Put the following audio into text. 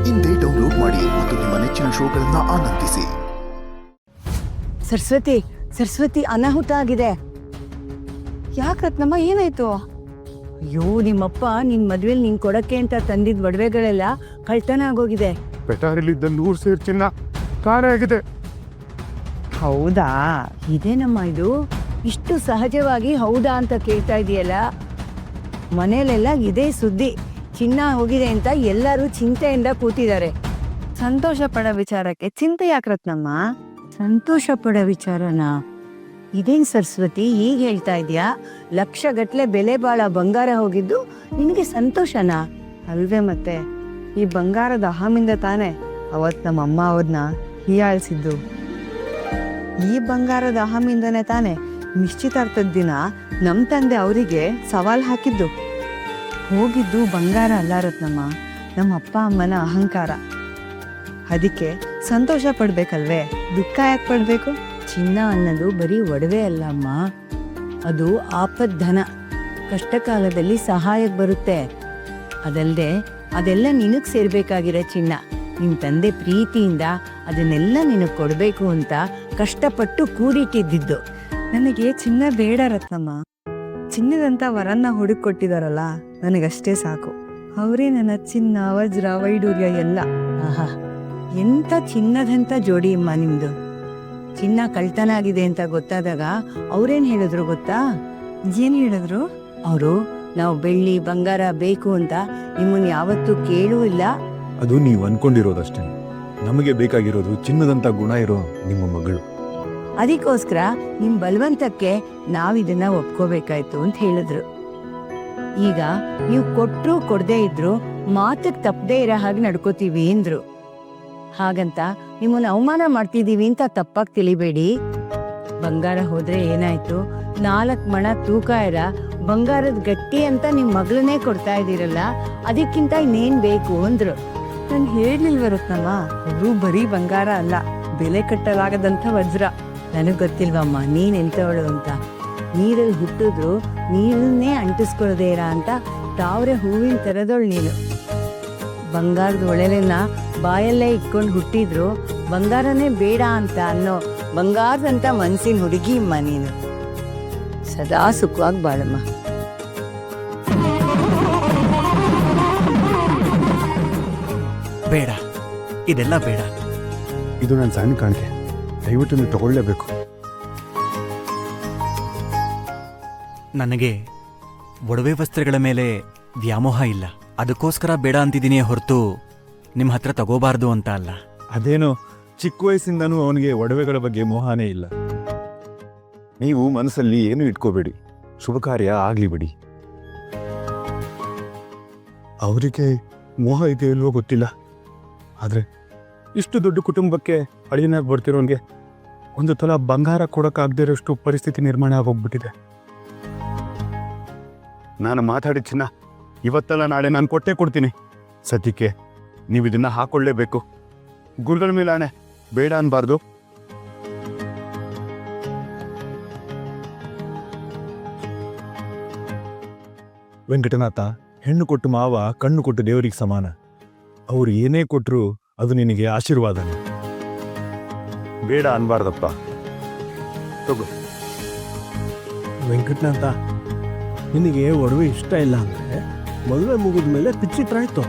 ಇಂದೇ ಡೌನ್ಲೋಡ್ ಮಾಡಿ ಮತ್ತು ನಿಮ್ಮ ನೆಚ್ಚಿನ ಶೋಗಳನ್ನ ಆನಂದಿಸಿ. ಸರಸ್ವತಿ, ಸರಸ್ವತಿ, ಅನಾಹುತ ಆಗಿದೆ. ಯಾಕೆ ರತ್ನಮ್ಮ, ಏನಾಯ್ತು? ಅಯ್ಯೋ, ನಿಮ್ಮಪ್ಪ ನಿನ್ ಮದ್ವೆಲಿ ನಿನ್ ಕೊಡಕ್ಕೆ ಅಂತ ತಂದಿದ್ ಒಡವೆಗಳೆಲ್ಲ ಕಳ್ತನ ಆಗೋಗಿದೆ. ಪೆಟಾರಿಲಿದ್ದ 100 ಸೇರು ಚಿನ್ನ ಕಾಣೆ ಆಗಿದೆ. ಹೌದಾ? ಇದೇನಮ್ಮ ಇದು? ಇಷ್ಟು ಸಹಜವಾಗಿ ಹೌದಾ ಅಂತ ಕೇಳ್ತಾ ಇದೆಯಲ್ಲ. ಮನೇಲೆಲ್ಲ ಇದೇ ಸುದ್ದಿ, ಚಿನ್ನ ಹೋಗಿದೆ ಅಂತ ಎಲ್ಲರೂ ಚಿಂತೆಯಿಂದ ಕೂತಿದ್ದಾರೆ. ಸಂತೋಷ ಪಡೋ ವಿಚಾರಕ್ಕೆ ಚಿಂತೆ ಯಾಕೆ ರತ್ನಮ್ಮ? ಸಂತೋಷ ಪಡೋ ವಿಚಾರನ? ಇದೇನ್ ಸರಸ್ವತಿ ಈಗ ಹೇಳ್ತಾ ಇದೀಯಾ? ಲಕ್ಷಗಟ್ಲೆ ಬೆಲೆ ಬಾಳ ಬಂಗಾರ ಹೋಗಿದ್ದು ನಿನಗೆ ಸಂತೋಷನಾ? ಅಲ್ವೇ ಮತ್ತೆ, ಈ ಬಂಗಾರದ ಅಹಮಿಂದ ತಾನೆ ಅವತ್ ನಮ್ಮಮ್ಮ ಅವ್ರನ್ನ ಹೀಯಾಳಿಸಿದ್ದು. ಈ ಬಂಗಾರದ ಅಹಮಿಂದನೇ ತಾನೆ ನಿಶ್ಚಿತಾರ್ಥದ ದಿನ ನಮ್ಮ ತಂದೆ ಅವರಿಗೆ ಸವಾಲ್ ಹಾಕಿದ್ದು. ಹೋಗಿದ್ದು ಬಂಗಾರ ಅಲ್ಲ ರತ್ನಮ್ಮ, ನಮ್ಮ ಅಪ್ಪ ಅಮ್ಮನ ಅಹಂಕಾರ. ಅದಕ್ಕೆ ಸಂತೋಷ ಪಡ್ಬೇಕಲ್ವೇ, ದುಃಖ ಯಾಕೆ ಪಡ್ಬೇಕು? ಚಿನ್ನ ಅನ್ನೋದು ಬರೀ ಒಡವೆ ಅಲ್ಲ ಅಮ್ಮ, ಅದು ಆಪದ್ಧನ, ಕಷ್ಟ ಕಾಲದಲ್ಲಿ ಸಹಾಯಕ್ಕೆ ಬರುತ್ತೆ. ಅದಲ್ಲದೆ ಅದೆಲ್ಲ ನಿನಗ್ ಸೇರ್ಬೇಕಾಗಿರೋ ಚಿನ್ನ. ನಿಮ್ ತಂದೆ ಪ್ರೀತಿಯಿಂದ ಅದನ್ನೆಲ್ಲ ನಿನಗ್ ಕೊಡ್ಬೇಕು ಅಂತ ಕಷ್ಟಪಟ್ಟು ಕೂಡಿಟ್ಟಿದ್ದು. ನನಗೆ ಚಿನ್ನ ಬೇಡ ರತ್ನಮ್ಮ, ಚಿನ್ನದಂತ ವರನ್ನ ಹುಡುಕೊಟ್ಟಿದಾರಲ್ಲ ನನಗಷ್ಟೇ ಸಾಕು. ಅವರೇ ನನ್ನ ಚಿನ್ನ, ವಜ್ರ, ವೈಡೂರ್ಯ ಎಲ್ಲ. ಆಹಾ, ಎಂತ ಚಿನ್ನದಂತ ಜೋಡಿ ಅಮ್ಮ ನಿಮ್ದು. ಚಿನ್ನ ಕಳ್ತನ ಆಗಿದೆ ಅಂತ ಗೊತ್ತಾದಾಗ ಅವ್ರೇನ್ ಹೇಳಿದ್ರು ಗೊತ್ತಾ? ಏನ್ ಹೇಳಿದ್ರು ಅವರು? ನಾವು ಬೆಳ್ಳಿ ಬಂಗಾರ ಬೇಕು ಅಂತ ನಿಮ್ಮನ್ನ ಯಾವತ್ತೂ ಕೇಳೂ ಇಲ್ಲ. ಅದು ನೀವು ಅನ್ಕೊಂಡಿರೋದಷ್ಟೇ. ನಮಗೆ ಬೇಕಾಗಿರೋದು ಚಿನ್ನದಂತ ಗುಣ ಇರೋ ನಿಮ್ಮ ಮಗಳು. ಅದಕ್ಕೋಸ್ಕರ ನಿಮ್ ಬಲವಂತಕ್ಕೆ ನಾವಿದನ್ನ ಒಪ್ಕೋಬೇಕಾಯ್ತು ಅಂತ ಹೇಳಿದ್ರು. ಈಗ ನೀವು ಕೊಟ್ರು ಕೊಡದೇ ಇದ್ರು ಮಾತಕ್ ತಪ್ಪದೇ ಇರೋ ಹಾಗೆ ನಡ್ಕೋತೀವಿ ಅಂದ್ರು. ಹಾಗಂತ ನಿಮ್ಮನ್ನ ಅವಮಾನ ಮಾಡ್ತಿದೀವಿ ಅಂತ ತಪ್ಪಾಗಿ ತಿಳಿಬೇಡಿ. ಬಂಗಾರ ಹೋದ್ರೆ ಏನಾಯ್ತು? 4 ಮಣ ತೂಕ ಇರ ಬಂಗಾರದ ಗಟ್ಟಿ ಅಂತ ನಿಮ್ ಮಗಳನ್ನೇ ಕೊಡ್ತಾ ಇದೀರಲ್ಲ, ಅದಕ್ಕಿಂತ ಇನ್ನೇನ್ ಬೇಕು ಅಂದ್ರು. ನಾನು ಹೇಳಿಲ್ವ ರತ್ನಮ್ಮ, ಅದು ಬರೀ ಬಂಗಾರ ಅಲ್ಲ, ಬೆಲೆ ಕಟ್ಟಲಾಗದಂತ ವಜ್ರ. ನನಗ್ ಗೊತ್ತಿಲ್ವಮ್ಮ ನೀನ್ ಎಂತವಳು ಅಂತ. ನೀರಲ್ಲಿ ಹುಟ್ಟಿದ್ರು ನೀರನ್ನೇ ಅಂಟಿಸ್ಕೊಳ್ದೇ ಇರ ಅಂತ ತಾವ್ರೆ ಹೂವಿನ ತರದವಳು ನೀನು. ಬಂಗಾರದ ಒಳೆಲೆನ ಬಾಯಲ್ಲೇ ಇಟ್ಕೊಂಡು ಹುಟ್ಟಿದ್ರು ಬಂಗಾರನೇ ಬೇಡ ಅಂತ ಅನ್ನೋ ಬಂಗಾರದಂತ ಮನ್ಸಿನ ಹುಡುಗಿ ಅಮ್ಮ ನೀನು. ಸದಾ ಸುಖವಾಗಿ ಬಾಳಮ್ಮ. ಬೇಡ, ಇದೆಲ್ಲ ಬೇಡ. ಇದು ನನ್ನ ಸಣ್ಣ ಕಾಣಿಕೆ, ದಯವಿಟ್ಟು ನೀವು ತಗೊಳ್ಳೇಬೇಕು. ನನಗೆ ಒಡವೆ ವಸ್ತ್ರಗಳ ಮೇಲೆ ವ್ಯಾಮೋಹ ಇಲ್ಲ. ಅದಕ್ಕೋಸ್ಕರ ಬೇಡ ಅಂತಿದ್ದೀನಿ ಹೊರತು ನಿಮ್ಮ ಹತ್ರ ತಗೋಬಾರ್ದು ಅಂತ ಅಲ್ಲ. ಅದೇನೋ ಚಿಕ್ಕ ವಯಸ್ಸಿಂದನೂ ಅವನಿಗೆ ಒಡವೆಗಳ ಬಗ್ಗೆ ಮೋಹನೇ ಇಲ್ಲ. ನೀವು ಮನಸ್ಸಲ್ಲಿ ಏನು ಇಟ್ಕೋಬೇಡಿ, ಶುಭ ಕಾರ್ಯ ಆಗ್ಲಿ ಬಿಡಿ. ಅವರಿಗೆ ಮೋಹ ಇದೆ ಇಲ್ವೋ ಗೊತ್ತಿಲ್ಲ, ಆದ್ರೆ ಇಷ್ಟು ದೊಡ್ಡ ಕುಟುಂಬಕ್ಕೆ ಅಳಿಯನಾಗಿ ಬರ್ತಿರೋನ್ಗೆ ಒಂದು ತೊಲ ಬಂಗಾರ ಕೊಡೋಕ್ಕಾಗದೇ ಇರೋಷ್ಟು ಪರಿಸ್ಥಿತಿ ನಿರ್ಮಾಣ ಆಗೋಗ್ಬಿಟ್ಟಿದೆ. ನಾನು ಮಾತಾಡಿ ಚಿನ್ನ ಇವತ್ತಲ್ಲ ನಾಳೆ ನಾನು ಕೊಟ್ಟೇ ಕೊಡ್ತೀನಿ. ಸದ್ಯಕ್ಕೆ ನೀವು ಇದನ್ನ ಹಾಕೊಳ್ಳೇಬೇಕು. ಗುರುಗಳ ಮೇಲೆ ಆಣೆ, ಬೇಡ ಅನ್ಬಾರ್ದು. ವೆಂಕಟನಾಥ, ಹೆಣ್ಣು ಕೊಟ್ಟು ಮಾವ, ಕಣ್ಣು ಕೊಟ್ಟು ದೇವರಿಗೆ ಸಮಾನ. ಅವ್ರು ಏನೇ ಕೊಟ್ಟರು ಅದು ನಿನಗೆ ಆಶೀರ್ವಾದನೆ. ಬೇಡ ಅನ್ಬಾರ್ದಪ್ಪ, ತಗೋ. ವೆಂಕಟನಾಥ, ನಿನಗೆ ಒಡವೆ ಇಷ್ಟ ಇಲ್ಲ ಅಂದರೆ ಮದುವೆ ಮುಗಿದ ಮೇಲೆ ಪಿಚ್ಚಿಟ್ರಾಯ್ತು.